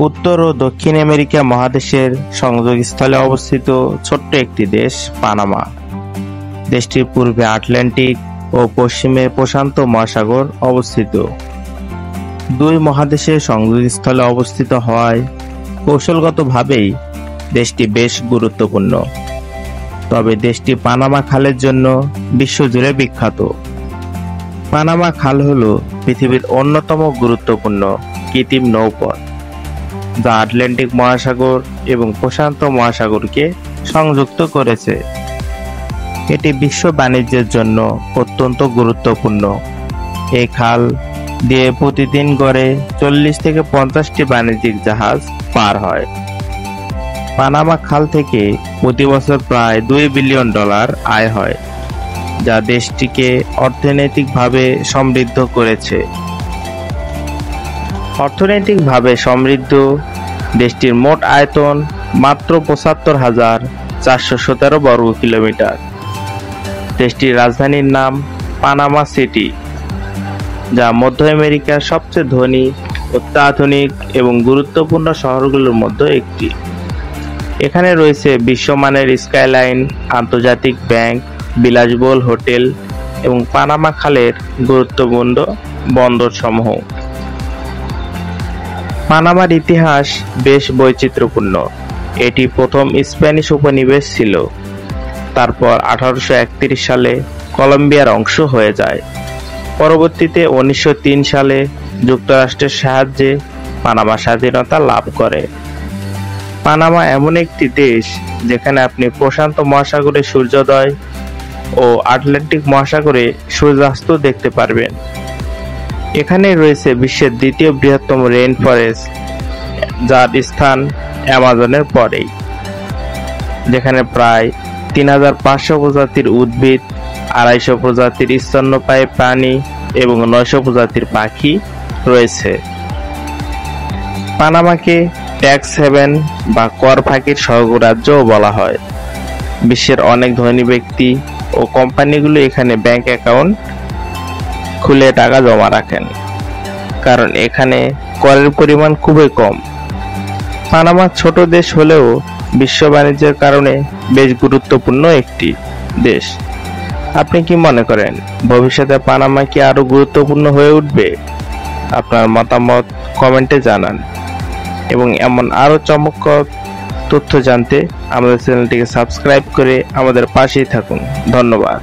উত্তর ও দক্ষিণ আমেরিকা মহাদেশের সংযোগস্থলে অবস্থিত ছোট্ট একটি দেশ পানামা। দেশটির পূর্বে আটলান্টিক ও পশ্চিমে প্রশান্ত মহাসাগর অবস্থিত। দুই মহাদেশের সংযোগস্থলে অবস্থিত হওয়ায় কৌশলগতভাবেই দেশটি বেশ গুরুত্বপূর্ণ। তবে দেশটি পানামা খালের জন্য বিশ্বজুড়ে বিখ্যাত। পানামা খাল হল পৃথিবীর অন্যতম গুরুত্বপূর্ণ কৃত্রিম নৌপথ, যা আটলান্টিক মহাসাগর এবং প্রশান্ত মহাসাগরকে সংযুক্ত করেছে। এটি বিশ্ব বাণিজ্যের জন্য অত্যন্ত গুরুত্বপূর্ণ। এই খাল দিয়ে প্রতিদিন গড়ে 40 থেকে 50টি বাণিজ্যিক জাহাজ পার হয়। পানামা খাল থেকে প্রতি বছর প্রায় $2 বিলিয়ন আয় হয়, যা দেশটিকে অর্থনৈতিকভাবে সমৃদ্ধ করেছে। অর্থনৈতিকভাবে সমৃদ্ধ দেশটির মোট আয়তন মাত্র ৭৫,৪১৭ বর্গ কিলোমিটার। দেশটির রাজধানীর নাম পানামা সিটি, যা মধ্য আমেরিকার সবচেয়ে ধনী, অত্যাধুনিক এবং গুরুত্বপূর্ণ শহরগুলোর মধ্যে একটি। এখানে রয়েছে বিশ্বমানের স্কাইলাইন, আন্তর্জাতিক ব্যাংক, বিলাসবহুল হোটেল এবং পানামা খালের গুরুত্বপূর্ণ বন্দরসমূহ। পানামার ইতিহাস বেশ বৈচিত্র্যপূর্ণ। এটি প্রথম স্প্যানিশ উপনিবেশ ছিল। তারপর 1831 সালে কলম্বিয়ার অংশ হয়ে যায়। পরবর্তীতে 1903 সালে যুক্তরাষ্ট্রের সাহায্যে পানামা স্বাধীনতা লাভ করে। পানামা এমন একটি দেশ যেখানে আপনি প্রশান্ত মহাসাগরে সূর্যোদয় ও আটলান্টিক মহাসাগরে সূর্যাস্ত দেখতে পারবেন। এখানে রয়েছে বিশ্বের দ্বিতীয় বৃহত্তম রেইন ফরেস্ট, যার স্থান অ্যামাজনের পরেই, যেখানে প্রায় 3500 প্রজাতির উদ্ভিদ, 250 প্রজাতির স্তন্যপায়ী প্রাণী এবং 900 প্রজাতির পাখি রয়েছে। পানামাকে ট্যাক্স হেভেন বা কর ফাঁকির স্বর্গরাজ্যও বলা হয়। বিশ্বের অনেক ধনী ব্যক্তি ও কোম্পানিগুলো এখানে ব্যাংক অ্যাকাউন্ট খুলে টাকা জমা রাখেন, কারণ এখানে করের পরিমাণ খুবই কম। পানামা ছোট দেশ হলেও বিশ্ব বাণিজ্যের কারণে বেশ গুরুত্বপূর্ণ একটি দেশ। আপনি কি মনে করেন ভবিষ্যতে পানামা কি আরো গুরুত্বপূর্ণ হয়ে উঠবে? আপনার মতামত কমেন্টে জানান এবং এমন আরো চমকপ্রদ তথ্য জানতে আমাদের চ্যানেলটিকে সাবস্ক্রাইব করে আমাদের পাশেই থাকুন। ধন্যবাদ।